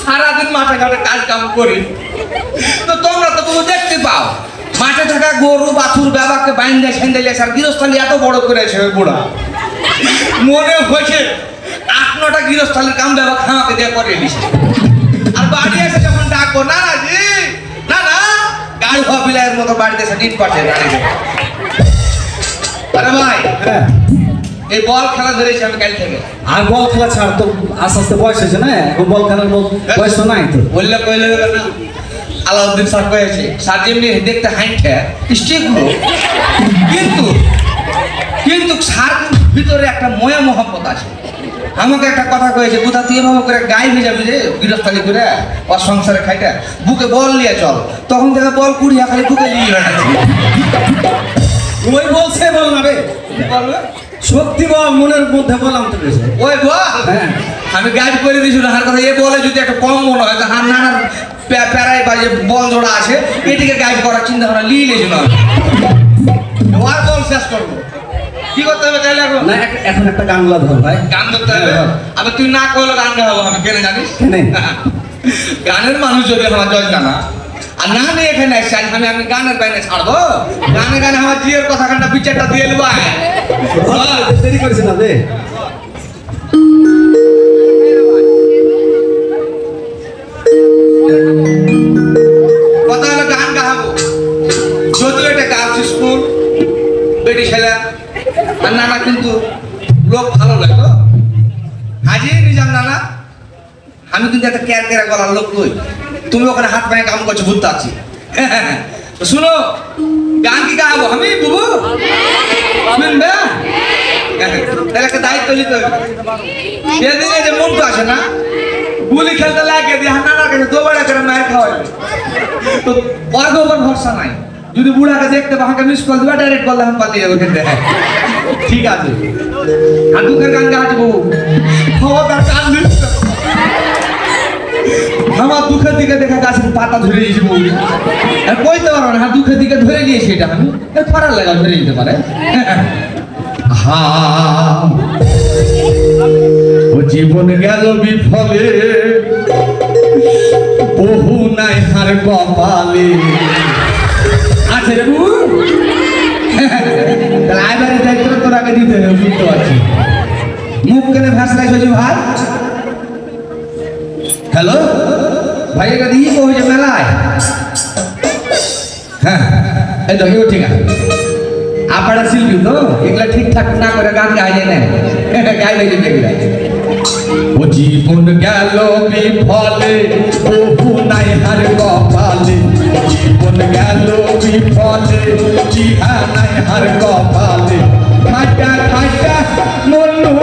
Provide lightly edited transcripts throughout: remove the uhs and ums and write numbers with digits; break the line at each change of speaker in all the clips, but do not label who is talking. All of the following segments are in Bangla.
সারাদিন মাঠে ঘাটে কাজ কাম করি, তো তোমরা তো তুমি দেখতে পাও মাঠে থাকা গরু বাছুর বাবাকে বাইন্দে সেন্দেলে আর গৃহস্থালী এত বড় করেছে ওই বুড়া। মনে হয়েছে 8-9টা গৃহস্থালীর কাম বাবা খাওয়াকে দিয়ে করে দিছে। আর বাড়ি এসে যখন ডাকবো না না জি না না গাড়ি হওয়া বিলাইয়ের মতো বাড়িতে এসে নিট পাঠে। আরে ভাই এই বল খেলা ধরেছি আমি কাল থেকে।
আর বল খেলা ছাড় তো, আস্তে আস্তে বয়স হয়েছে না, এখন বল খেলার বয়স তো নাই তো।
বললে কইলে না আলাউদ্দিন স্যার কয়েছে স্যার যেমনি দেখতে হাইটে স্টিক কিন্তু কিন্তু স্যার ভিতরে একটা ময়া মহব্বত আছে। আমাকে একটা কথা কয়েছে কোথা তুই এভাবে করে গায়ে ভেজা ভেজে গৃহস্থালী করে ওর সংসারে খাইটা বুকে বল নিয়ে চল, তখন থেকে বল কুড়িয়া খালি বুকে নিয়ে বেড়াচ্ছি।
ওই বলছে বল না রে,
বলবে
সত্যি বল, মনের মধ্যে বললাম তো বেশি
ওই বল।
হ্যাঁ
আমি গাইড করে দিয়েছি হার কথা এ বলে যদি একটা কম মনে হয় তো হার নানার প্যারাই বা যে বল জোড়া আছে এটিকে গাইড করার চিন্তা ভাবনা নিয়ে নিয়েছিল। আর বল শেষ করবো কি করতে হবে তাহলে এখন?
না এখন একটা গান গুলা ধর ভাই।
গান ধরতে হবে? আবার তুই না করলে গান গাবো আমি, কেন জানিস? গানের মানুষ যদি আমার জয় জানা আর না নিয়ে এখানে আসছি আমি গানের বাইরে ছাড়বো। গানে গানে আমার জিয়ের কথা কানটা বিচারটা দিয়ে দেবো।
দেরি করেছে না রে,
কথা হলো গান গাহাবো, যদিও এটা গার্লস স্কুল বেটি ছেলে আর নানা কিন্তু লোক ভালো লাগতো হাজি নিজাম নানা। আমি কিন্তু একটা কেয়ার কেয়ার গলার লোক নই, তুমি ওখানে হাত পায়ে কাম করছো বুঝতে পারছি। শুনো গান কি গাবো আমি বুবু শুনবে? তাহলে একটা দায়িত্ব নিতে হবে। সেদিনে যে মনটা আসে না গুলি খেলতে লাগে দিয়ে নানার কাছে দোবাড়া করে মায়ের খাওয়াই তো বর্গ ওপর ভরসা নাই। যদি বুড়াকে দেখতে পাহাকে মিস কল দিবা ডাইরেক্ট বললে আমি পালিয়ে যাবো খেলতে। ঠিক আছে আর দুঃখের গান গাছ বউ তার কান দিচ্ছে আমার দুঃখের দিকে দেখে গাছের পাতা ধরে দিয়েছি বউ কইতে পারো না। দুঃখের দিকে ধরে নিয়েছি এটা আমি ফারার লাগা ধরে নিতে পারে। হা ও জীবন গেল বিফলে বহু নাই হার কপালে। আচ্ছা রে বউ তাহলে আইবারের দায়িত্ব তোর আগে দিতে হবে বুঝতে পারছি। মুখ কেনে ভাসলাই হয়েছে ভাই? হ্যালো ভাই এটা দিয়ে হয়েছে মেলায়? হ্যাঁ এই তো ঠিক আছে। আপনারা শিল্পী তো এগুলা ঠিকঠাক না করে গান গাইলে না গাইলে এগুলা। ও জীবন গেল বিফলে বহু নাই হার কপালে, জীবন গেল বিফলে জিহা নাই হার কপালে। খাটা খাটা মনু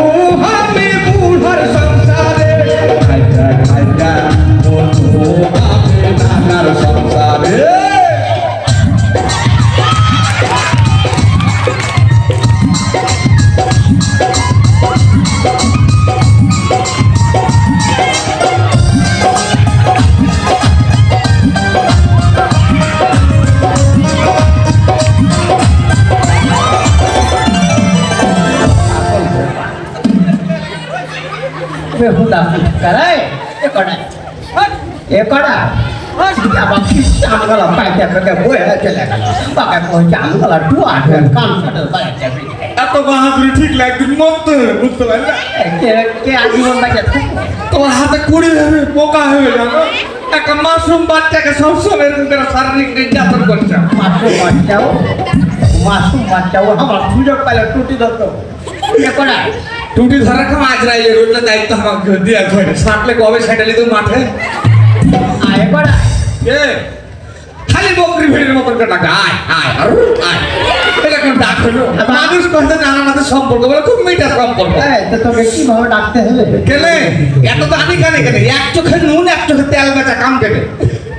আমি বুড়ার সংসারে, খাটা খাটা মনু আমি নানার সংসারে।
हुदा कराय एकड़ा एकड़ा क्या बाकी आमगला पाइते के बोए चले गला बाका को आमगला टुआ काम छटल बाटे
এত বাহাদুরি ঠিক লাগবে মত বুঝতে পারলে
के आजीवन बाटे
তোমার হাতে কুড়ি হবে পোকা হয়ে যাবে। একটা মাশরুম বাচ্চাকে সবসময় এরকম করে শারীরিক নির্যাতন করছে।
मासूम বাচ্চাও আমার সুযোগ পাইলে টুটি ধরতো एकड़ा
টুটি ধরার কাম আজ রাইলে রোজটা দায়িত্ব আমাকে দিয়ে ধরে সাটলে কবে সেটালি তো মাঠে
आए एकड़ा
এ খালি বকরি ভিড়ের মতন করে ডাকে আয় আয় আর আয় এটা কোন ডাক হলো? মানুষ কথা জানা না সম্পর্ক বলে খুব মিঠা সম্পর্ক।
तो তোকে কিভাবে ডাকতে হবে
কেনে এত তো আমি কানে কেনে এক চোখে নুন এক চোখে তেল বেচা কাম কেনে।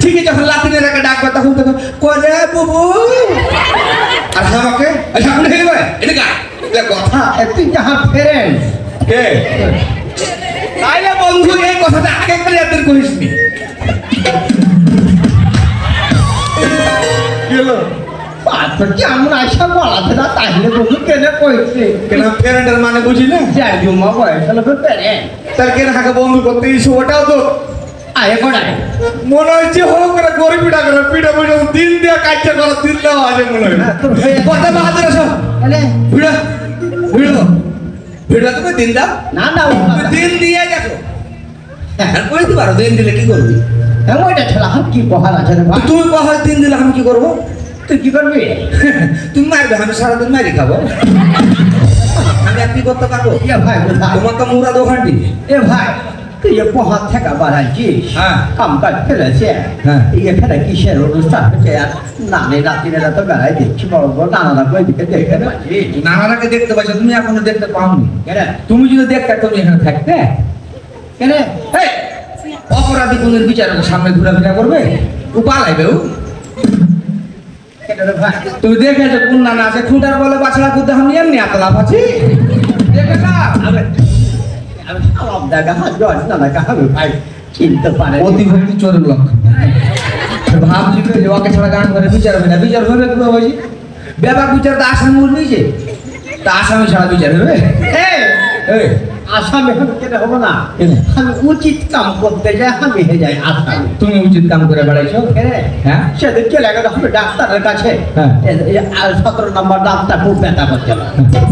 ঠিকই যখন লাতিনে রেখে ডাকবে তখন তখন কলে বুবু আর আমাকে সামনে হেলবে এটা গা এটা কথা
তুই যাহা ফ্রেন্ড
কে তাইলে বন্ধু এই কথাটা আগে একবার এদের কইসনি গেলো
তো কেমন আশা বলাতে না তাহলে বন্ধু কেনে কইছে
কেন ফ্রেন্ডের মানে বুঝি না
যাই জমা বয়স হলো ফ্রেন্ড
তার কেন হাকে বন্ধু করতে ইস্যু ওটাও তো
এ কড়াই
মনে হচ্ছে হোক করে গরিব পিঠা করে পিঠা পিঠা দিন দিয়ে কাটছে করে দিন দেওয়া আছে মনে হয় কথা বাহাদুর আছো
এলে
ভিড়ো ভিড়ো ভিড়ো তুমি দিন দাও
না না
তুমি দিন দিয়ে দেখো আর কইতে পারো দিন দিলে কি করবি
ওইটা ছেলে হাত কি বহাল আছে রে ভাই
তুমি কখন দিন দিলে আমি কি করবো
তুই কি করবি
তুমি মারবে আমি সারাদিন মারি খাবো আমি আর কি করতে পারবো
এ ভাই কোথায়
তোমার তো মুরা দোকানটি
এ ভাই তুই এ পোহা থেকে বাড়াইছিস
হ্যাঁ।
কাম কাজ ফেলেছে
হ্যাঁ।
এখানে কিসের অনুষ্ঠান হচ্ছে আর নানি নাতিনেরা তো বেড়াই দেখছি বড় বড় নানারা কই দিকে দেখে পাচ্ছি
নানারাকে দেখতে পাচ্ছ তুমি এখনো দেখতে পাওনি
কেন
তুমি যদি দেখতে তুমি এখানে থাকতে
কেন
এই, অপরাধী কোন বিচারকের সামনে ঘোরাফেরা করবে ও পালাইবে ও
কেন রে ভাই
তুমি দেখেছো কোন নানা আছে খুঁটার বলে বাছড়া করতে আমি এমনি এত লাভ আছি দেখে না
আমি আমি সব জায়গা হাত জজ নানা কাহাবে ভাই চিনতে পারে
অতিভক্তি চোরের লক্ষণ ভাবছি যে ওকে ছাড়া গান করে বিচার হবে না বিচার হবে কি হয়েছে ব্যাপার বিচার তো আসামি উঠবেছে তা আসামি ছাড়া বিচার হবে
এই
এই
আসামি আমি কেন হবো না
কেন?
আমি উচিত কাম করতে যাই আমি হয়ে যাই আসামি
তুমি উচিত কাম করে বেড়াইছো হ্যাঁ
সেদিন চলে গেল হবে ডাক্তারের কাছে
হ্যাঁ।
17 নম্বর ডাক্তার খুব ব্যথা করছে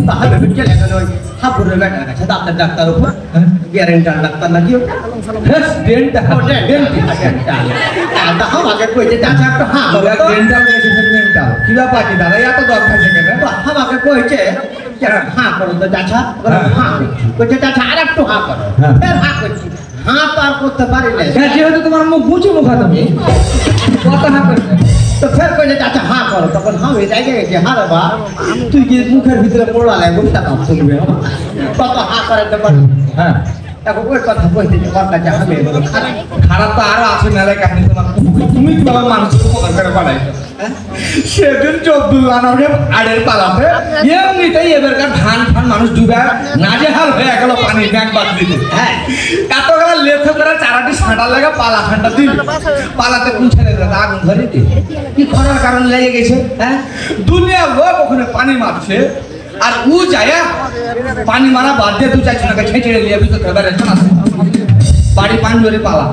তাহলে চলে গেল ওই হাপুরের বেটার কাছে দাঁতের ডাক্তার উপর
হ্যাঁ।
গ্যারেন্টার ডাক্তার নাকি ওটা
হ্যাঁ ডেন্টা
আমাকে কইছে চাচা একটু হ্যাঁ
ডেন্টাল ডেন্টাল কি ব্যাপার কি দাদা এত দরকার সেখানে
আমাকে কইছে যে হ্যাঁ করো তো চাচা হ্যাঁ কইছে চাচা আর একটু হ্যাঁ করো
হ্যাঁ।
ফের হ্যাঁ করছি হ্যাঁ তো আর করতে পারি না
হ্যাঁ যেহেতু তোমার মুখ বুঝে মুখা তুমি কথা না করবে
তো ফের কইছে চাচা হ্যাঁ করো তখন আমি জায়গা গেছি হ্যাঁ রে বা তুই কি মুখের ভিতরে পড়া লাগে গুমটা কাম শুনবে কত হ্যাঁ করে তো
হ্যাঁ
এখন ওই কথা কইতে যে ওর কাছে আমি বলো খারাপ
খারাপ তো আরো আছে মেলায় কাহিনী তোমার তুমি কিভাবে মানুষের উপকার করে পাঠাইছো সেদিন চব্দুল্লাহ নামে আড়ের পালাতে এমনিতেই এবারকার ধান ফান মানুষ ডুবে নাজেহাল হয়ে গেল পানি ব্যাগ বাদ দিতে
হ্যাঁ
এত গেলা লেথে করে চারাটি ছাঁটা লাগা পালা ঠান্ডা দিল পালাতে পুঁছে দিল আগুন ধরে দিল কি করার কারণ লেগে গেছে হ্যাঁ দুনিয়া লোক ওখানে পানি মারছে আর ও যায় পানি মারা বাদ দিয়ে 2-4 জনকে ছেঁচড়ে নিয়ে ভিতর এবারে বাড়ি পাঞ্জরে পালা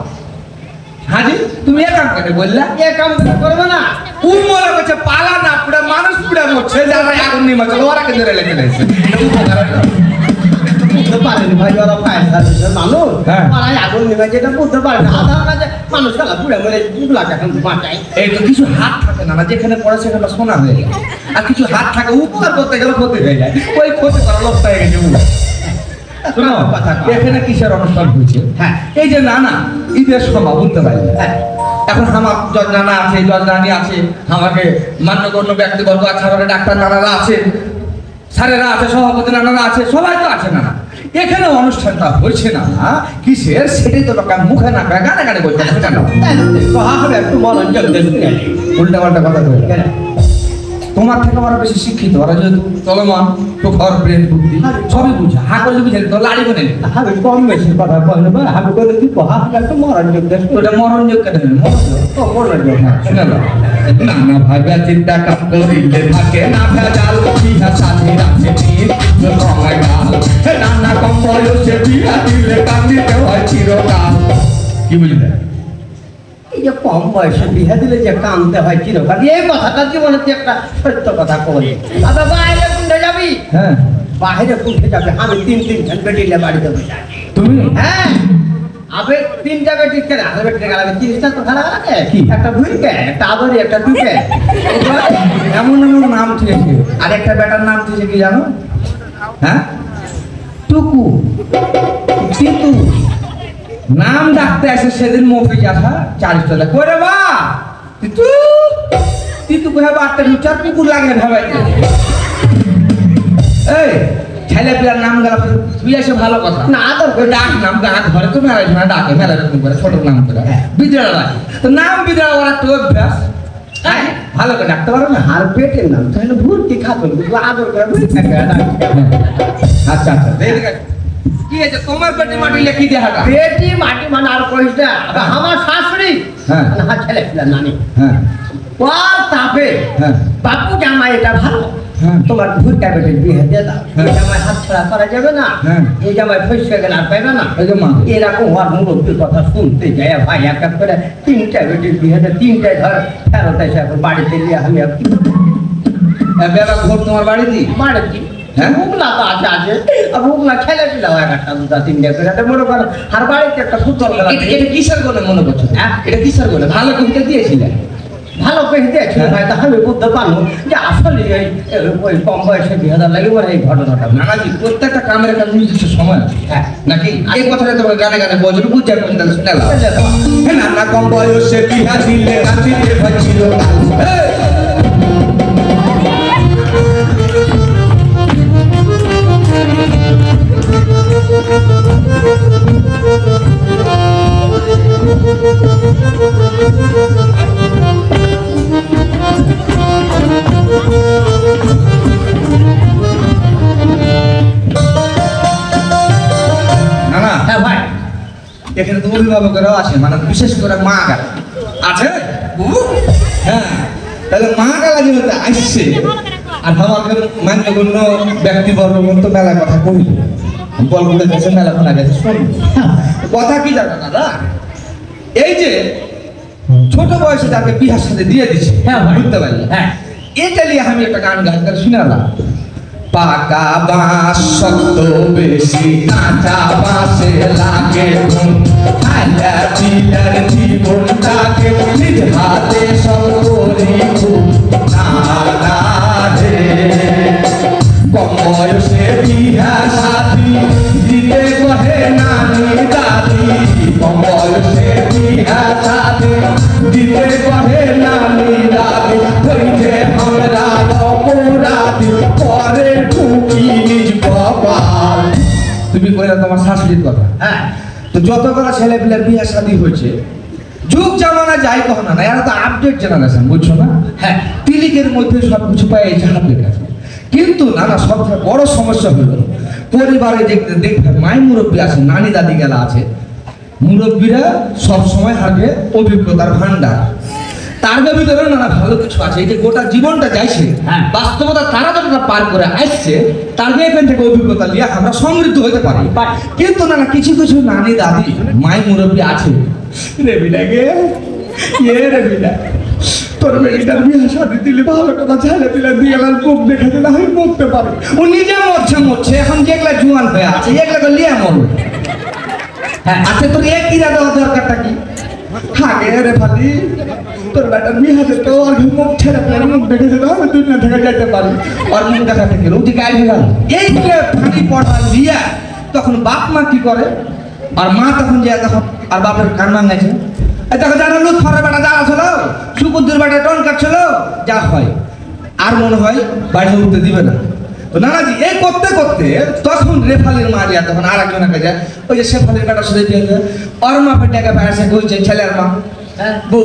হাজি তুমি এক কাম করে বললা
এ কাম করবে না
ও মনে করছে পালা না পুরা মানুষ পুরা মরছে যারা আগুন নিয়ে মারছে ওরা কে ধরে লেগে গেছে
বুঝতে পারেনি ভাই ওরা ফায়ার সার্ভিসের মানুষ
হ্যাঁ।
পাড়ায় আগুন নেমে যেটা বুঝতে পারে না আধার কাছে মানুষ খেলা পুড়ে মরে বুগলাকে এখন বাঁচায়
এই তো কিছু হাত থাকে না যেখানে পড়ে সেখানে সোনা হয়ে যায় আর কিছু হাত থাকে উপকার করতে গেলে ক্ষতি হয়ে যায় ওই ক্ষতি করার লোক হয়ে গেছে শোনো
কথা কও।
এখানে কিসের অনুষ্ঠান হয়েছে
হ্যাঁ।
এই যে নানা ঈদের সময় বুঝতে পারি
হ্যাঁ।
এখন আমার জজ নানা আছে জজ রানী আছে আমাকে মান্যগণ্য ব্যক্তিবর্গ আছে আমাদের ডাক্তার নানারা আছে স্যারেরা আছে সভাপতি নানারা আছে সবাই তো আছে নানা এখানে অনুষ্ঠানটা হয়েছে না কিসের সেটাই তো লোক মুখে না গানে গানে বলতে হবে কেন
কহা হবে একটু মনোযোগ দেবে
উল্টা পাল্টা কথা বলে
কেন
তোমার থেকে ওরা বেশি শিক্ষিত ওরা যেহেতু চলমান প্রখর ব্রেন বুদ্ধি সবই বুঝে হা করলে বুঝে তো লাড়ি বনে
আমি কম বেশি কথা বলবো আমি করে কি কহা হবে একটু মনোযোগ দেবে
ওটা মরণযোগ কেন
মনোযোগ
না না ভাবে চিন্তা কাপ করিলে থাকে না ভেজাল বিহা সাথে রাখছে সময় গাল নানা কম বয়সে বিহা দিলে কান্দিতে হয় চিরকাল কি বুঝলে
এই যে কম বয়সে বিয়ে দিলে যে কানতে হয় চিরকাল এই কথাটা জীবনে একটা সত্য কথা করি আবার বাইরে কুন্ডে যাবি
হ্যাঁ
বাইরে কুন্ডে যাবে আমি 3 ঘন্টা বেটিলে বাড়িতে বসে আছি।
তুমি
হ্যাঁ আবে 3টা বেটি কেন আবে বেটি গেলাবে 30টা তো খারাপ লাগে
কি?
একটা ভুইকে একটা আদরি একটা টুকে
এমন এমন নাম থেকেছে আর একটা বেটার নাম থেকেছে কি জানো হ্যাঁ টুকু টিটু নাম ডাকতে আসে সেদিন মফিজ আসা 40 টাকা করে বা টিটু টিটু কহে বাড়তে চার কুকুর লাগে ভাবাইতে এই ছেলে পিলার নাম গেল তুই এসে ভালো কথা
না আদর
ওই ডাক নাম ডাক ঘরে তো মেলা সময় ডাকে মেলা রকম করে ছোট নাম করে বিদ্যালয় লাগে তো নাম বিদ্যালয় ওরা তো অভ্যাস হ্যাঁ ভালো করে ডাকতে পারো না
আর পেটের নাম তাহলে ভর্তি খাতো আদর করে ভুই থাকে
আচ্ছা আচ্ছা এইদিকে কি আছে তোমার পেটে মাটি লেখি দেখাটা
বেটি মাটি মানে আর কইস না আমার শাশুড়ি
হ্যাঁ।
না ছেলে পিলা নানি
হ্যাঁ
ওর তাপে
হ্যাঁ
বাপু জামাই এটা ভালো
হ্যাঁ।
তোমার ভুট্টা বেটির বিয়ে দিয়ে দাও
হ্যাঁ।
এই জামাই হাত ছাড়া করা যাবে না
হ্যাঁ।
এই জামাই ফসকে গেলে আর পাইবে না
এই যে মা।
এরকম হওয়ার মুরব্বীর কথা শুনতে যায় ভাই এক এক করে 3টা বেটির বিয়ে দিয়ে 3টায় ধর ফেরত এসে এখন বাড়িতে গিয়ে আমি
বেলা ভোর তোমার বাড়িতে
বাড়িতে
হ্যাঁ?
ভুগলা তো আছে আছে আর ভুগলা খেলে দিলে হয় একটা 2-3টা করে এটা মনে করো আর বাড়িতে একটা ফুটবল খেলা
এটা কিসের গলে মনে করছো
হ্যাঁ?
এটা কিসের গলে ভালো কবিতা দিয়েছিলে
ভালো করে দিয়েছিল ভাই তাহলে বুঝতে পারবো যে আসলে ওই কম বয়সে 2000 লাগে বলে এই ঘটনাটা
নানাজি প্রত্যেকটা কামের একটা নির্দিষ্ট সময় আছে
হ্যাঁ
নাকি এই কথাটা তোমাকে গানে গানে বলছো বুঝতে পারছি তাহলে শুনে নাও নানা কম বয়সে বিহা দিলে নাচিলে ভাজিল নানা
হ্যাঁ ভাই
এখানে তো অভিভাবকেরাও আছে মানে বিশেষ করে মা গালা আছে হ্যাঁ তাহলে মা গালা যেহেতু আসছে আর আমাকে মান্যগণ্য ব্যক্তিবর্গ তো মেলা কথা কইল বলগুলো গেছে মেলা শোনা গেছে শুনুন কথা কি জানো দাদা এই যে ছোট বয়সে যাকে বিহার সাথে দিয়ে দিছে
হ্যাঁ ভাই।
বুঝতে পারলি
হ্যাঁ
এটা নিয়ে আমি একটা গান গান করে শুনালাম পাকা বাঁশ শক্ত বেশি কাঁচা বাঁশে লাগে ঘুম খাইলা পিলার জীবনটাকে নিজ হাতে সব করি খুব না না রে কম বয়সে বিহা সাথী দিতে কহে নানি দাদি কম বয়সে বিহা সাথী দিতে কহে নানি দাদি হইছে আমরা অপরাধী পরে ঠুকি নিজ কপাল তুমি কইলা তোমার শাশুড়ির কথা
হ্যাঁ
তো যত করা ছেলে পিলার বিয়ে শাদী হয়েছে যুগ জামানা যাই কহ না এরা তো আপডেট জেনারেশন বুঝছো না
হ্যাঁ
ক্লিকের মধ্যে সব কিছু পেয়েছে হাতে কাছে কিন্তু নানা সবথেকে বড় সমস্যা হলো পরিবারে দেখতে দেখবে মাই মুরব্বী আছে নানি দাদি গেলা আছে মুরব্বীরা সব সময় হাতে অভিজ্ঞতার ভান্ডার তার ভিতরে নানা ভালো কিছু আছে এই যে গোটা জীবনটা যাইছে
হ্যাঁ।
বাস্তবতা তারা যতটা পার করে আসছে তার এখান থেকে অভিজ্ঞতা নিয়ে আমরা সমৃদ্ধ হতে পারি
পারি।
কিন্তু নানা কিছু কিছু নানি দাদি মাই মুরব্বী আছে রে বিনাগে রে বিনা তোর মেয়েটার বিয়ে শাদি দিলে ভালো কথা ছেলে দিলে দিয়ে গেলার মুখ দেখে দিলে আমি মরতে পারি ও নিজে মরছে এখন যেগুলা জুয়ান হয়ে আছে এগুলা লিয়ে মরবে
হ্যাঁ
আচ্ছা তোর এক কিরা দেওয়ার দরকারটা কি আগে রে ফালি তোর বেটার বিয়ে হাতে তো আর মুখ ছেড়ে পেলে মুখ দেখে দিলে আমি দুনিয়া থেকে যেতে পারি আর মুখ দেখা থেকে উঠে গায়ে হয়ে গেল এই যে ফালি পড়া দিয়া তখন বাপ মা কি করে আর মা তখন যায় তখন আর বাপের কান্না গেছে দেখো জানো লুৎ ফরের বেটা যা ছিল সুকুদ্দুর বেটা টন কাটছিল যা হয় আর মনে হয় বাড়ি উঠতে দিবে না তো নানাজি এই করতে করতে তখন রেফালির মা যায় তখন আর একজনকে যায় ওই যে শেফালির বেটার সাথে বিয়ে করে ওর মা পেটাকে বাইরে কইছে ছেলের মা
হ্যাঁ
বউ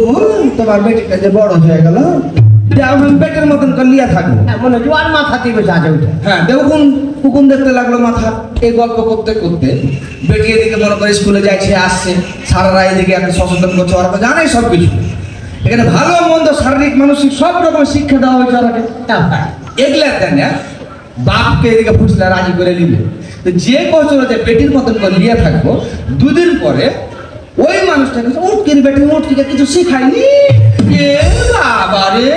তোমার বেটিটা যে বড় হয়ে গেল আমি পেটের মতন করে লিয়া থাকবো
হ্যাঁ মনে হচ্ছে আর মাথা দিয়ে বসে আছে ওইটা
হ্যাঁ দেখুন হুকুম দেখতে লাগলো মাথা এই গল্প করতে করতে বেটি এদিকে মনে করে স্কুলে যাচ্ছে আসছে সারারা এদিকে একটা সচেতন করছে ওরা তো জানে সব কিছু এখানে ভালো মন্দ শারীরিক মানসিক সব রকম শিক্ষা দেওয়া হয়েছে ওরাকে এগুলা দেন বাপকে এদিকে ফুসলা রাজি করে নিবে তো যে বছর যে বেটির মতন করে নিয়ে থাকবো দুদিন পরে ওই মানুষটাকে উঠকির বেটি উঠকিকে কিছু শিখায়নি এ বাবা রে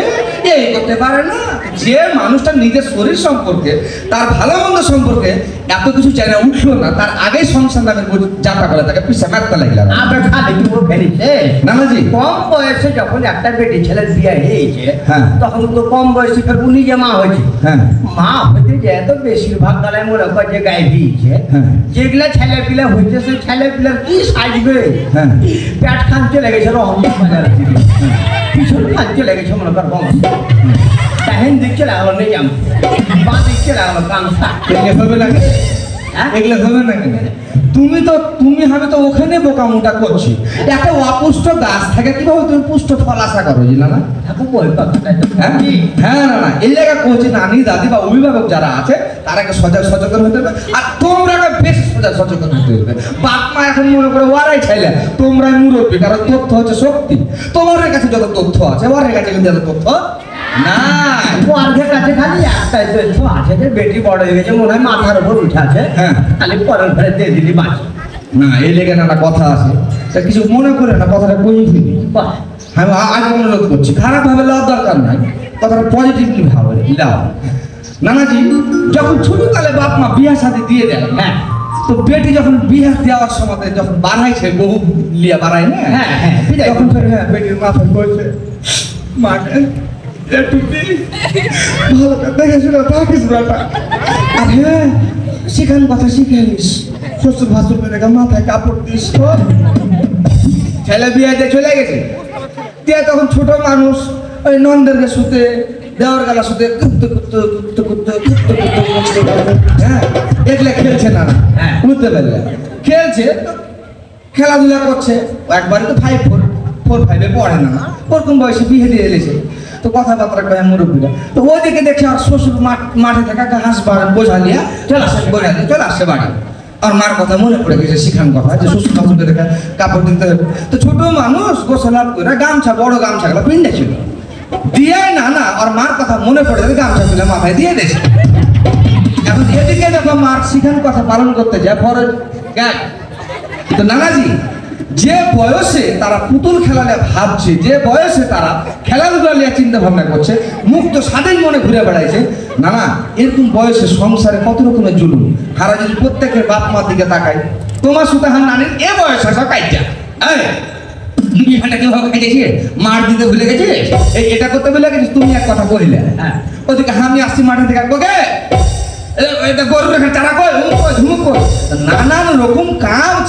এই করতে পারে না যে মানুষটা নিজের শরীর সম্পর্কে তার ভালো মন্দ সম্পর্কে এত কিছু চাই না উঠলো না তার আগেই সংসার নামে যাত্রা করে তাকে পিছা মারতে লাগলাম
আপনার খালি কি ও ফেলেছে
নানাজি
কম বয়সে যখন একটা বেটি ছেলের বিয়ে হয়েছে
হ্যাঁ।
তখন তো কম বয়সে ফের উনি যে মা হয়েছে
হ্যাঁ
মা হইতে যে এত বেশিরভাগ গালায় মনে করে যে গায়ে দিয়েছে
হ্যাঁ।
যেগুলা ছেলে পিলা হইছে সে ছেলে পিলার কি সাজবে
হ্যাঁ।
পেট খান চলে গেছে রহমান বাজার পিছন খান চলে গেছে মনে কর বংশ তাহেন দিক চলে গেল নিজাম বাঁ দিক চলে গেল কামসা
এগুলো হবে না কেন?
হ্যাঁ?
এগুলো হবে না কেন? তুমি আমি তো ওখানে বোকামোটা করছি একটা অপুষ্ট গাছ থেকে কিভাবে তুমি পুষ্ট ফল আশা করো বুঝলা না
ঠাকুর ওই কথাটা তো
হ্যাঁ হ্যাঁ না না এই জায়গা করছি নানি দাদি বা অভিভাবক যারা আছে তারাকে সচেতন হতে হবে আর তোমরা বেশি সচেতন হতে হবে বাপ মা এখন মনে করে ওরাই ছেলে তোমরাই মুরব্বী কারণ তথ্য হচ্ছে শক্তি তোমার কাছে যত তথ্য আছে ওর কাছে কিন্তু যত তথ্য না
পরের কাছে খালি একটাই তো আছে যে বেটি বড় হয়ে গেছে মনে হয় মাথার উপর উঠে আছে
হ্যাঁ।
খালি পরের ঘরে দিয়ে দিলি বাঁচি
না এই লেগে না কথা আছে তা কিছু মনে করে না কথাটা কই ফেলি আমি আজ অনুরোধ করছি খারাপ ভাবে লওয়ার দরকার নাই কথাটা পজিটিভলি ভাবে লাও নানাজি যখন ছোটকালে বাপ মা বিয়া শাদী দিয়ে দেয়
হ্যাঁ
তো বেটি যখন বিয়া দেওয়ার সময় যখন বাড়াইছে বহু লিয়া বাড়ায় না
হ্যাঁ হ্যাঁ বিদায়
তখন ফের হ্যাঁ বেটির মাথায় বলছে মাকে একটু ভালো করে দেখে শুনে থাকিস বেটা আর হ্যাঁ শিখান কথা শিখে নিস শ্বশুর ভাসুর মেয়েকে মাথায় কাপড় দিস তো ছেলে বিয়েতে চলে গেছে দিয়ে তখন ছোট মানুষ ওই নন্দেরকে শুতে দেওয়ার গেলা শুতে কুত্তে কুত্তে কুত্তে কুত্তে কুত্তে কুত্তে কুত্তে হ্যাঁ এগুলো খেলছে না
হ্যাঁ।
বুঝতে পারলে খেলছে খেলাধুলা করছে একবারে তো 4-5-এ পড়ে না ওরকম বয়সে বিয়ে দিয়ে এলেছে তো কথাবার্তা কয়ে মুরব্বীরা তো ওইদিকে দেখে আর শ্বশুর মাঠে থাকা ঘাস বোঝা নিয়ে চলে আসছে বাড়ি আর মার কথা মনে পড়ে গেছে শিখান কথা যে শ্বশুর শাশুড়কে দেখে কাপড় দিতে হবে তো ছোট মানুষ গোসলাপ করে গামছা বড় গামছা গুলো পিন্ডে ছিল দিয়ে না আর মার কথা মনে পড়ে গেছে গামছা তুলে মাথায় দিয়ে দিয়েছে এখন এদিকে যখন মার শিখান কথা পালন করতে যায় পরে তো নানাজি যে বয়সে তারা পুতুল খেলা নিয়ে ভাবছে যে বয়সে তারা খেলাধুলা নিয়ে চিন্তা ভাবনা করছে মুক্ত স্বাধীন মনে ঘুরে বেড়াইছে নানা এরকম বয়সে সংসারে কত রকমের জুলুম হারা যদি প্রত্যেকের বাপ মার দিকে তাকায় তোমার সুতাহার নানির এ বয়স আসা কাইটা বিহানটা কিভাবে কেটেছে মার দিতে ভুলে গেছে এটা করতে ভুলে গেছিস তুমি এক কথা বললে হ্যাঁ ওদিকে আমি আসছি মাঠে থেকে কে এটা গরু রেখে চারা কই ধুমুক কই নানান রকম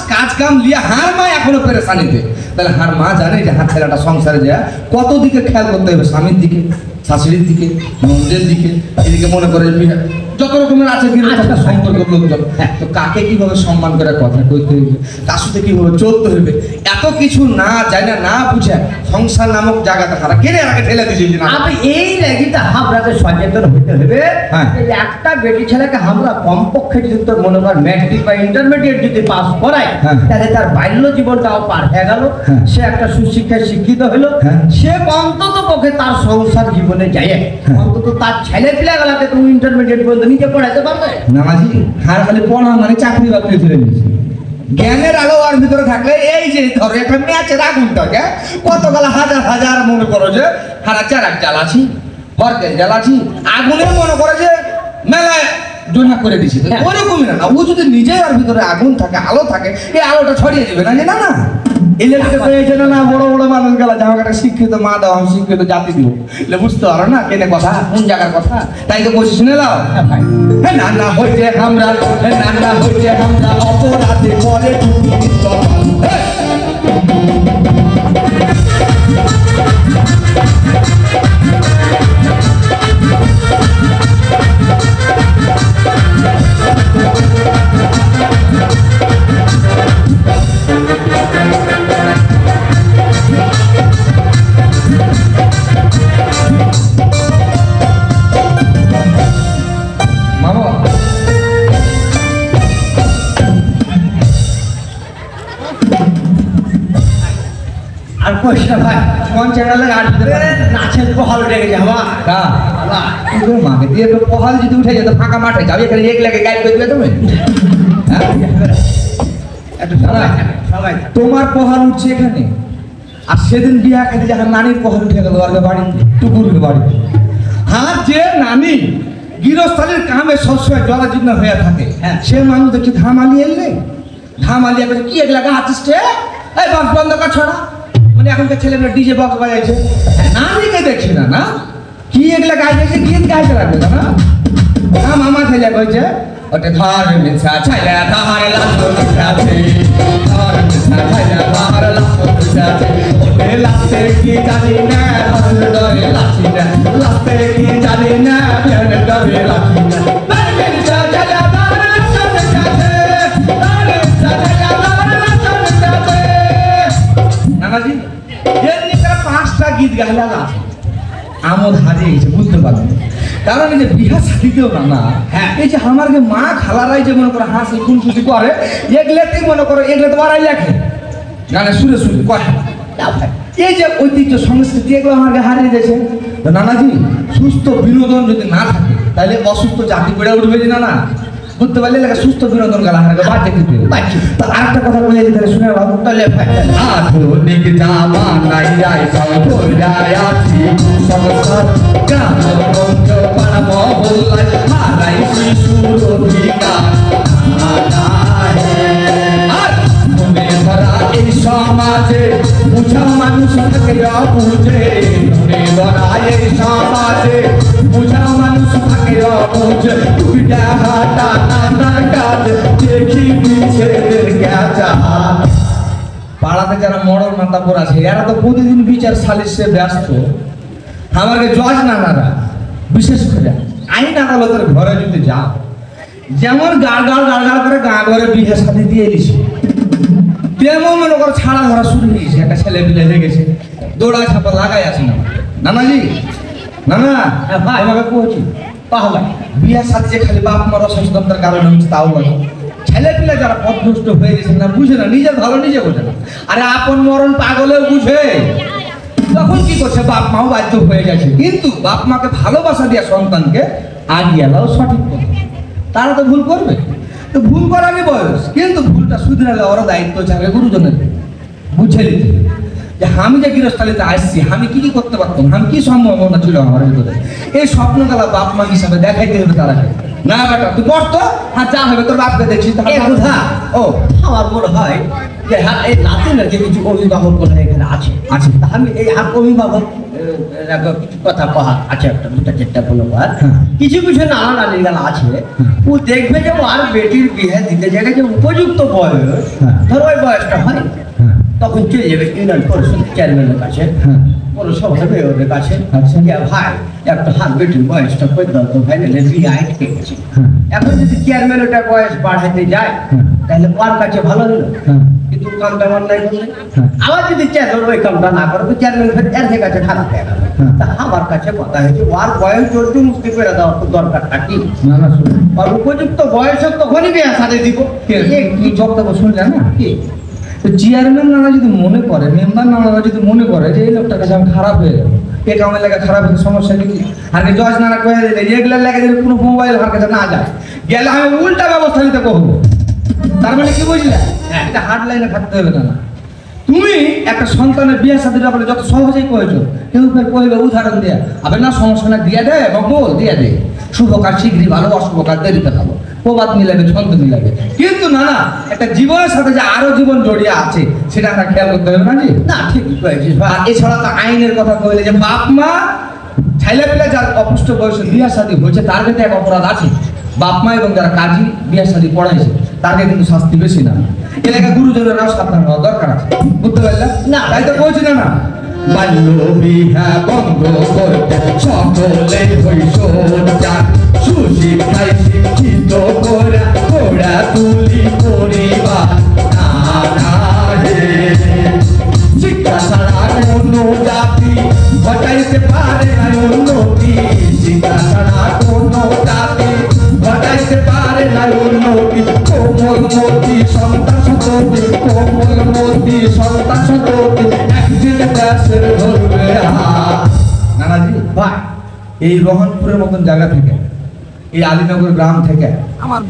কাজ কাম লিয়ে হার মা এখনো পেরেশানিতে তাহলে হার মা জানে যে হার ছেলেটা সংসারে যায় কত দিকে খেয়াল করতে হবে স্বামীর দিকে শাশুড়ির দিকে নন্দের দিকে এদিকে মনে করে যত রকমের আছে সম্পর্ক লোকজন তো কাকে কিভাবে সম্মান করে কথা কইতে হইবে কার সাথে কিভাবে চলতে হইবে এত কিছু না জানে না বুঝে সংসার নামক জায়গাটা খারাপ কেড়ে আগে ঠেলে দিয়েছি না
আপনি এই লেগিতে হামরাতে সচেতন হইতে হবে
হ্যাঁ।
এই একটা বেটি ছেলেকে আমরা কমপক্ষে যদি তোর মনে কর ম্যাট্রিক বা ইন্টারমিডিয়েট যদি পাস করাই
হ্যাঁ।
তাহলে তার বাল্য জীবনটাও পার হয়ে গেল
হ্যাঁ।
সে একটা সুশিক্ষায় শিক্ষিত হলো
হ্যাঁ।
সে অন্তত পক্ষে তার সংসার জীবনে যায় অন্তত তার ছেলে পিলাগুলাকে তুমি ইন্টারমিডিয়েট পর্যন্ত নিজে পড়াতে পারবে
নামাজি হার খালি পড়া মানে চাকরি বাকরি ধরে নিয়েছে জ্ঞানের আলো আর ভিতরে থাকলে এই যে ধরো একটা ম্যাচের আগুনটাকে কতগুলো হাজার হাজার মনে করো যে হারা চারাক জ্বালাছি হরকে জ্বালাছি আগুনে মনে করো যে মেলায় জোনা করে দিছি ওরকমই না ও যদি নিজের আর ভিতরে আগুন থাকে আলো থাকে এই আলোটা ছড়িয়ে দেবে না যে না না না বড় বড় মানুষ গেল যা একটা শিক্ষিত মা দাও আমি শিক্ষিত জাতি দিব বুঝতে পারো না কেনে কথা কোন জায়গার কথা তাই তো বলছি শুনে নাও নান্না হইছে আমরা নান্না হইছে আমরা অপরাধে পরে
আর পয়সা ভাই
কোন চ্যানেলে গান দিতে পারে
নাচের পহাল লেগে যাবা
কা তুই মাকে দিয়ে তো পহাল যদি উঠে যেত ফাঁকা মাঠে যাবে এখানে এক লাগে গাইড করে দিবে তুমি হ্যাঁ একটু
সবাই
তোমার পহাল উঠছে এখানে আর সেদিন বিয়া খেতে যখন নানির পহাল উঠে গেল আর বাড়ি টুকুরের বাড়ি হ্যাঁ যে নানি গৃহস্থালির কামে সবসময় জরাজীর্ণ হয়ে থাকে
হ্যাঁ।
সে মানুষ দেখছি ধামালি এলে ধামালি এখন কি এক লাগা হাতিস এই বক্স বন্ধ কর ছড়া মানে এখনকার ছেলেমেয়েরা ডিজে বক্স বাজাইছে নানিকে দেখছি না না কি এগুলা গাইতেছে গীত গাইতে লাগবে না মামা ছেলে কইছে ওটা ধর মিছা ছাইলা ধার লাতো মিছাছে ধর মিছা ছাইলা ধার লাতো মিছাছে ওতে লাতে কি জানি না ধর ধরে লাছি না লাতে কি জানি না ধর ধরে লাছি না মিছা ছাইলা ধার লাতো মিছাছে ধর মিছা ছাইলা ধার লাতো মিছাছে নানাজি এমনি তারা 5টা গীত গাইলা আছে আমোদ হারিয়ে গেছে বুঝতে পারবেন কারণ এই যে বিহা শাদিতেও না হ্যাঁ এই যে আমার যে মা খালারাই যে মনে করো হাসি খুনসুটি করে এগুলোতেই মনে করো এগুলো তো বাড়াই লেখে গানে সুরে সুরে কয় এই যে ঐতিহ্য সংস্কৃতি এগুলো আমাকে হারিয়ে গেছে। তো নানাজি সুস্থ বিনোদন যদি না থাকে তাহলে অসুস্থ জাতি বেড়ে উঠবে যে না বুঝতে পারলে সুস্থ বিনোদন গেলা হারে বাচ্চা খেতে তো আরেকটা কথা বলে যেতে শুনে বাবু তাহলে আধুনিক জামানায় রায় সবাই আছি সংসার গ্রাম গঞ্জ পাড়া মহল্লায় হারাই শিশুর অধিকার আর মনে ধরা এই সমাজে বুঝা মানুষ থাকে বুঝে মনে ধরা এই সমাজে বুঝা মানুষ থাকে বুঝে উল্টা হাটা নানা কাজ দেখি পিছেদের গেছা। পাড়াতে যারা মরণ মাতাপুর আছে এরা তো প্রতিদিন বিচার সালিশে ব্যস্ত। আমাকে জজ নানারা বিশেষ করে আইন আদালতের ঘরে যদি যাও যেমন গাড় করে গা ঘরে বিয়ে সাথে দিয়ে দিছে তেমন মনে করো ছাড়া ধরা শুরু হয়েছে। একটা ছেলে পিলে লেগেছে দৌড়া ছাপা লাগাই আছে না নানাজি নানা ভাই আমাকে কইছি তাহলে বিয়ের সাথে যে খালি বাপ মারা সচেতনতার কারণে হচ্ছে তাও লাগে ছেলে পিলে যারা পথভ্রষ্ট হয়ে গেছে না বুঝে না নিজের ভালো নিজে বোঝে না। আরে আপন মরণ পাগলেও বুঝে তখন কি করছে বাপ মাও বাধ্য হয়ে গেছে কিন্তু বাপ মাকে ভালোবাসা দিয়া সন্তানকে আগিয়ে এলাও সঠিক কথা। তারা তো ভুল করবে তো ভুল করারই বয়স কিন্তু ভুলটা শুধরালে ওরা দায়িত্ব যাবে গুরুজনের বুঝে নিতে যে আমি যে গৃহস্থালিতে আসছি আমি কি কি করতে পারতাম আমি কি সম্ভাবনা ছিল আমার ভিতরে এই স্বপ্নগুলা বাপ মা হিসাবে দেখাইতে হবে তারাকে না বেটা তুই করতো হ্যাঁ যা হবে তোর বাপকে দেখছিস
ও আমার মনে হয় যে হ্যাঁ এই নাতিনের যে কিছু অভিভাবক বলে এখানে আছে আছে আমি এই অভিভাবক কিছু কথা কহা আছে একটা দুটা চারটা বলো আর কিছু কিছু নানা নানি গেলা আছে ও দেখবে যে আর বেটির বিয়ে দিতে জায়গায় যে উপযুক্ত বয়স ধরো ওই বয়সটা হয় তখন চলে যাবে ইউনিয়ন পরিষদ চেয়ারম্যানের কাছে পৌরসভার মেয়রের কাছে ভাই একটা হাত বেটির বয়সটা পর্যন্ত ফাইনালে বিয়ে আটকে গেছে। এখন যদি চেয়ারম্যান ওটা বয়স বাড়াতে যায় তাহলে ওর কাছে ভালো হলো কিন্তু কামটা আমার নাই করলে আবার যদি চেয়ারম্যান ওই কামটা না করে তো চেয়ারম্যান ফের এর কাছে খারাপ হয়ে গেল। তা আমার কাছে কথা হয়েছে ওর বয়স চলতে মুক্তি করে দেওয়ার তো দরকারটা কি ওর উপযুক্ত বয়স তখনই বিয়ে সাথে দিব
কি বক্তব্য শুনলেন না কি চেয়ারম্যান নানা যদি মনে করে মেম্বার নানারা যদি মনে করে যে এই লোকটার কাছে আমি খারাপ হয়ে গেল এ কামের লেগে খারাপ হয়ে সমস্যা কি আগে জজ নানা কয়ে দিলে এগুলার লেগে যদি কোনো মোবাইল আমার কাছে না যায় গেলে আমি উল্টা ব্যবস্থা নিতে কহবো। তার মানে কি বুঝলে এটা হার্ড লাইনে থাকতে হবে না তুমি একটা সন্তানের বিয়ে সাথে ব্যাপারে যত সহজেই কয়েছো কেউ ফের কইবে উদাহরণ দেয়া আবার না সমস্যা না দিয়ে দেয় এবং বল দিয়ে দে শুভ কাজ শীঘ্রই ভালো অশুভ কাজ দেরিতে খাবো প্রবাদ মিলাবে ছন্দ মিলাবে কিন্তু না না একটা জীবনের সাথে যে আরো জীবন জড়িয়ে আছে সেটা আমরা খেয়াল করতে হবে না জি
না ঠিকই কয়েছিস
আর এছাড়া তো আইনের কথা কইলে যে বাপ মা ছেলে পিলে যার অপুষ্ট বয়সে বিয়ে শাদী হয়েছে তার কিন্তু এক অপরাধ আছে বাপ মা এবং যারা কাজী বিয়ে শাদী পড়াইছে তাকে কিন্তু শাস্তি বেশি না এলাকা গুরুজনেরাও সাবধান হওয়া দরকার আছে বুঝতে পারলে না তাই তো বলছি না বাল্য বিহা বন্ধ করতে সকলে হই সোচ্চার সুশিক্ষায় শিক্ষিত করা ঘোড়া তুলি পরিবার শিক্ষা ছাড়া কোনো জাতি ঘটাইতে পারে না উন্নতি শিক্ষা ছাড়া কোনো জাতি ঘটাইতে পারে না উন্নতি কোমলমতি সন্তান সন্ততি কোমলমতি সন্তান সন্ততি একদিন দেশের ধরবে নানাজি ভাই এই রহনপুরের মতন জায়গা থেকে এই আলীনগর গ্রাম থেকে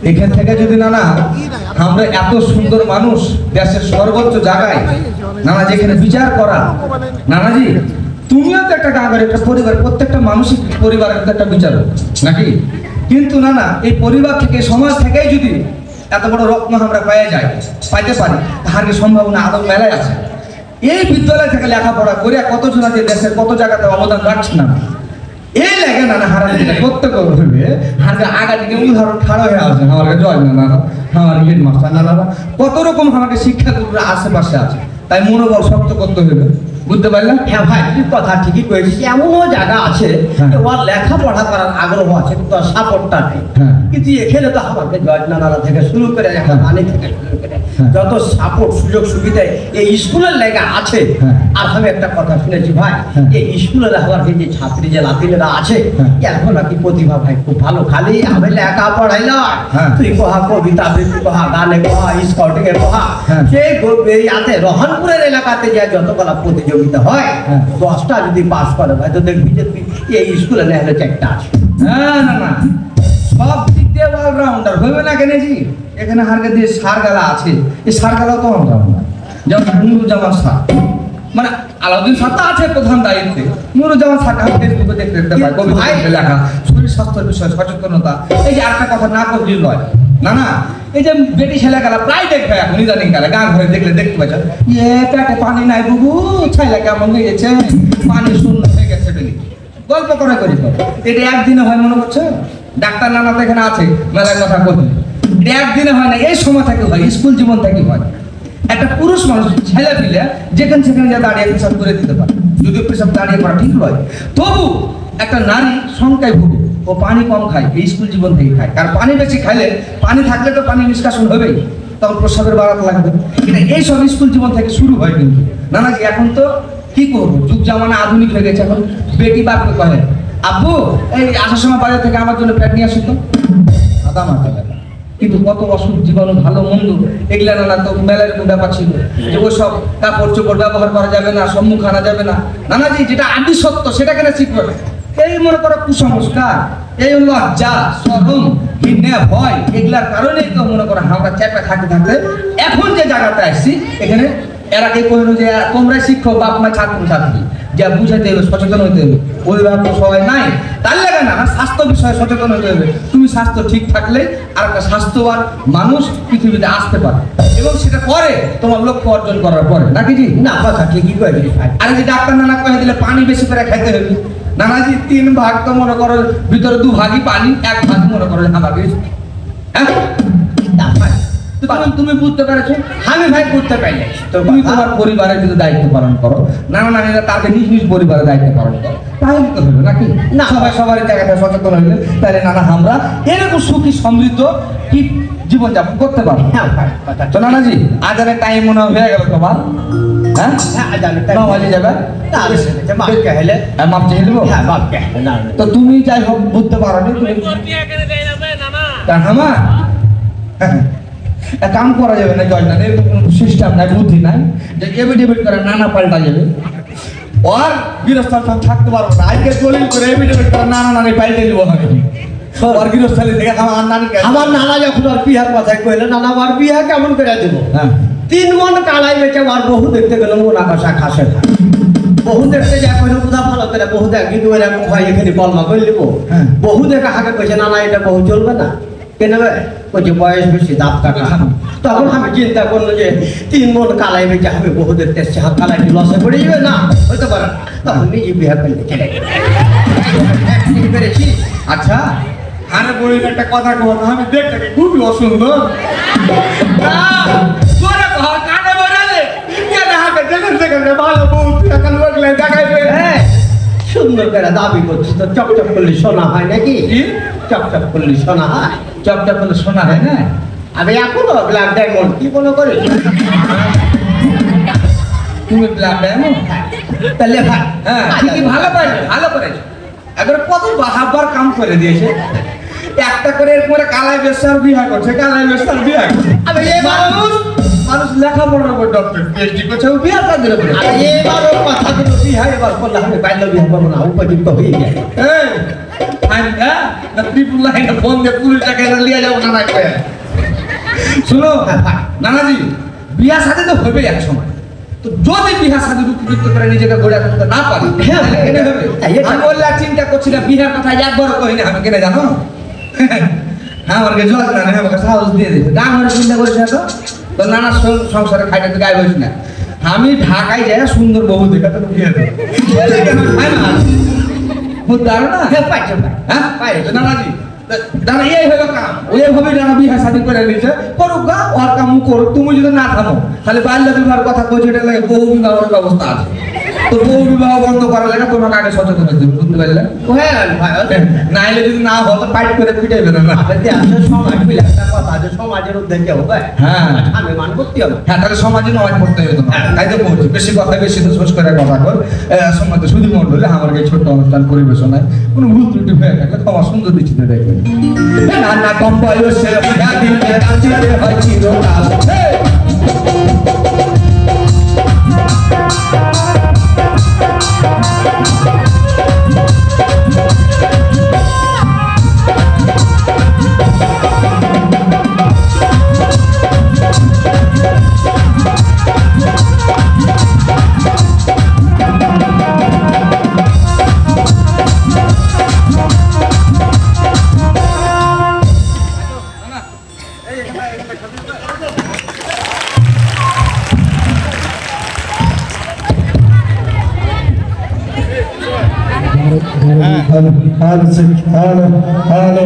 এখান থেকে যদি নানা আমরা এত সুন্দর মানুষ দেশের সর্বোচ্চ জায়গায় নানা যেখানে বিচার করা নানাজি তুমিও তো একটা গ্রামের একটা পরিবার প্রত্যেকটা মানুষই পরিবারের একটা বিচারক নাকি কিন্তু নানা এই পরিবার থেকে সমাজ থেকেই যদি এত বড় রত্ন আমরা পাইতে পারি তাহার সম্ভাবনা আদৌ মেলায় আছে। এই বিদ্যালয় থেকে লেখাপড়া করে কতজন আছে দেশের কত জায়গাতে অবদান রাখছে না এই লেগে নানা হারা যেটা করতে করবে হারকে আগা দিকে উদাহরণ খাড়া হয়ে আছে আমার জয় নানা আমার হেডমাস্টার নানারা কত রকম আমাকে শিক্ষাগুরুরা আশেপাশে আছে তাই মনোবল শক্ত করতে হবে বুঝতে পারলেন।
হ্যাঁ ভাই তুই কথা ঠিকই কয়েছিস এমনও জায়গা আছে ওর লেখাপড়া করার আগ্রহ আছে কিন্তু সাপোর্টটা নেই কিন্তু এখানে তো আমাকে জজ নানারা থেকে শুরু করে নানি থেকে শুরু করে যত সাপোর্ট সুযোগ সুবিধা এই স্কুলের লেগে আছে আর আমি একটা কথা শুনেছি ভাই,
হ্যাঁ।
এই স্কুলের হওয়ার যে ছাত্রী যে লাতিনেরা আছে,
হ্যাঁ।
এখন নাকি প্রতিভা ভাই খুব ভালো, খালি আমি লেখা পড়াই না,
হ্যাঁ।
তুই কহা কবিতা আবৃত্তি কহা, গানে কহা, স্কাউটিং এ কহা,
হ্যাঁ।
সেই ইয়াতে রহনপুরের এলাকাতে যে যতগুলা প্রতিযোগিতা হয়,
হ্যাঁ।
10টা যদি পাস করে ভাই তো দেখবি যে তুই এই স্কুলে না হলে 4টা আছে।
না সব দিক দিয়ে অলরাউন্ডার হইবে না কেন জি? এখানে হারকে দিয়ে সারগালা আছে, এই সারগালাও তো অলরাউন্ডার। যেমন নুরুজ্জামান স্যার, মানে আলাউদ্দিন স্যার তো আছে প্রধান দায়িত্বে, নুরুজ্জামান স্যারকে আমি ফেসবুকে দেখতে পাই, কবিতা লেখা, শরীর স্বাস্থ্যের বিষয়ে সচেতনতা। এই যে আরেকটা কথা না করলে নয়, না এই যে বেটি ছেলে গেলা প্রায় দেখবে এখন ইদানিং গেলে গান ঘরে দেখলে দেখতে পাচ্ছ, পেটে পানি নাই বুবু, ছেলে কেমন হয়ে গেছে, পানি শূন্য হয়ে গেছে বেলি, গল্প করে করি তো। এটা একদিনে হয় মনে করছে? ডাক্তার নানা তো এখানে আছে, মেলার কথা বলি, এটা একদিনে হয় না, এই সময় থেকে হয়, স্কুল জীবন থেকে হয়। একটা পুরুষ মানুষ ছেলে পিলে যেখানে সেখানে যা দাঁড়িয়ে পেশাব করে দিতে পারে, যদিও পেশাব দাঁড়িয়ে করা ঠিক নয়, তবু একটা নারী সংখ্যায় ভুগে, ও পানি কম খায়, এই স্কুল জীবন থেকে খায়। কারণ পানি বেশি খাইলে, পানি থাকলে তো পানি নিষ্কাশন হবেই, তখন প্রস্রাবের বাড়াতে লাগবে। এটা এই সব স্কুল জীবন থেকে শুরু হয়। কিন্তু নানাজি এখন তো কি করবো, যুগ জামানা আধুনিক হয়ে গেছে, এখন বেটি বাপকে কহে, আব্বু এই আসার সময় বাজার থেকে আমার জন্য প্যাট নিয়ে আসুন তো, আদা মাথা লাগে। কিন্তু কত অসুখ জীবাণু ভালো মন্দ এগুলা না তো মেলার ব্যাপার ছিল যে ওসব কাপড় চোপড় ব্যবহার করা যাবে না, সম্মুখ আনা যাবে না। নানাজি যেটা আদি সত্য সেটা কেন শিখবে না? এই মনে করো কুসংস্কার, এই লজ্জা শরম ঘৃণা ভয়, এগুলার কারণেই তো মনে করো আমরা চেপে থাকতে থাকতে এখন যে জায়গাটা আসছি, এখানে এর আগে কইলো যে তোমরা শিক্ষক বাপ মা ছাত্র ছাত্রী যা বুঝাইতে হবে, সচেতন হইতে হবে, অভিভাবক তো সবাই নাই, তার লাগে না স্বাস্থ্য বিষয়ে সচেতন হইতে হবে। তুমি স্বাস্থ্য ঠিক থাকলে আর একটা স্বাস্থ্যবান মানুষ পৃথিবীতে আসতে পারে, এবং সেটা পরে তোমার লক্ষ্য অর্জন করার পরে, নাকি জি?
না কথা ঠিকই কয়ে দিলি ভাই।
আর যে ডাক্তার নানা কয়ে দিলে পানি বেশি করে খাইতে হবে, নানাজি 3 ভাগ তো মনে করো ভিতরে 2 ভাগই পানি, 1 ভাগ মনে করো আমাকে, হ্যাঁ
না ভাই,
তুমি বুঝতে পেরেছো?
আমি ভাই বুঝতে পাইনি।
তো তুমি তোমার পরিবারের যদি দায়িত্ব পালন করো, নানা নানিরা তাদের নিজ নিজ পরিবারের দায়িত্ব পালন করো, তাহলে তো হলো নাকি?
না।
সবাই সবার জায়গাটা সচেতন হইলে তাহলে নানা আমরা এরকম সুখী সমৃদ্ধ কি জীবনযাপন করতে পারবো।
হ্যাঁ ভাই কথা
তো নানাজি আজানের টাইম মনে হয়ে গেল তোমার, হ্যাঁ
হ্যাঁ জানি
9 বাজে যাবে,
মাপ চাইলে
মাপ চেয়ে দেবো।
হ্যাঁ মাপ চাইলে না
তো তুমি যাই হোক বুঝতে পারো নি, আমার কাম করা যাবে না, জয় না, এরকম কোনো সিস্টেম নাই, বুদ্ধি নাই যে এভিডেভিট করে নানা পাল্টা যাবে। আর গৃহস্থান থাকতে পারবো না, আজকে দলিল করে এভিডেভিট করে নানা নানি পাল্টে দিব হবে। আর গৃহস্থালি থেকে আমার নানিকে,
আমার নানা যখন আর বিহার কথায় কইলে, নানা আমার বিহা কেমন করে দেব?
হ্যাঁ
3 মন কালাই বেচে আর বহু দেখতে গেল মন আকাশা খাসে খা, বহু দেখতে যা কইল বুঝা ভালো করে, বহু দেখ কিন্তু এরকম ভাই এখানে কলমা করে নিব,
হ্যাঁ।
বহু দেখা হাকে কইছে নানা এটা বহু চলবে না, কেন কইছে বয়স বেশি দাঁত কাটা। তখন আমি চিন্তা করলো যে 3 মন কালাই বেচে আমি বহু দেখতে এসছি, হাত কালাই লসে পড়ে যাবে না, হইতে পারে না। তখন নিজে বিহা করলে চলে পেরেছি।
আচ্ছা আরে বলি একটা কথা কব, আমি দেখতে খুবই অসুন্দর, কানে বলে ভালো বউ এখন লাগলে দেখাইবে।
হ্যাঁ, সুন্দর করে দাবি করছিস তো, চকচক করলে শোনা হয় নাকি?
কি?
চকচক করলে শোনা হয়?
চপটা করলে শোনা হয় না?
আমি এখনো ব্ল্যাক ডায়মন্ড কি মনে করি?
তুমি ব্ল্যাক ডায়মন্ড?
তাহলে ভাই
হ্যাঁ ঠিকই, ভালো করেছো, ভালো করেছো। একবার কত বাহাবার কাম করে দিয়েছে, একটা করে এরপরে কালাই বেসার বিয়া করছে, কালাই বেসার বিয়া করছে।
আমি
মানুষ লেখাপড়ার উপর ডক্টর পিএইচডি করছে, বিয়া তাদের উপরে।
এবারও কথা দিল বিহা এবার করলে আমি বাইরে বিহা করবো না, উপযুক্ত হয়ে যায়।
এই আমি না ত্রিপুরা এটা ফোন দিয়ে পুলিশটাকে লিয়ে যাবো না রাখবে। শুনো নানাজি, বিয়া সাথে তো হবেই এক সময়, তো যদি বিহার সাথে উপযুক্ত করে নিজেকে গড়ে তুলতে না পারি তাহলে কেনে হবে? আমি বললে চিন্তা করছি না, বিহার কথা একবারও কই না, আমি কেনে জানো? হ্যাঁ আমার জজ না আমাকে সাহস দিয়ে দিয়েছে, গান ঘরে চিন্তা করেছে তো, তো নানা সংসারে খাইতে গায়ে বসি না, আমি ঢাকায় যাই সুন্দর বহু দেখা তো বিয়ে দেবো, বুঝতে পারো না?
হ্যাঁ পাইছো ভাই,
হ্যাঁ পাইছো নানাজি। দাদা এই হলো কাম, ওইভাবে যারা বিহা শাদী করে নিয়েছে করুক গা, ওর কাম করুক, তুমি যদি না থামো তাহলে বাল্য বিবাহের কথা কইছো, এটা লাগে বহু বিবাহের ব্যবস্থা আছে। তো বউ বিবাহ বন্ধ করার লাগে তোমাকে আগে সচেতন হতে হবে, বুঝতে পারলে?
হ্যাঁ ভাই
না হলে যদি না হতো পাইট করে পিটাই বেরো না।
আসলে সমাজ বলে একটা কথা যে সমাজের উদ্দেশ্যে হবে
হ্যাঁ
আমি মান করতে হবে।
হ্যাঁ, তাহলে সমাজে নয় করতে হবে তোমার। তাই তো বলছি, বেশি কথা বেশি তো সোজ করে কথা কর। সমাজে শুধু মন্ডলে আমার এই ছোট্ট অনুষ্ঠান পরিবেশনায় কোনো ভুল ত্রুটি হয়ে থাকলে ক্ষমা সুন্দর দৃষ্টিতে দেখবেন। নানা কম বয়সে দিনে রাঁচিতে হয় চিরকাল।
Hello.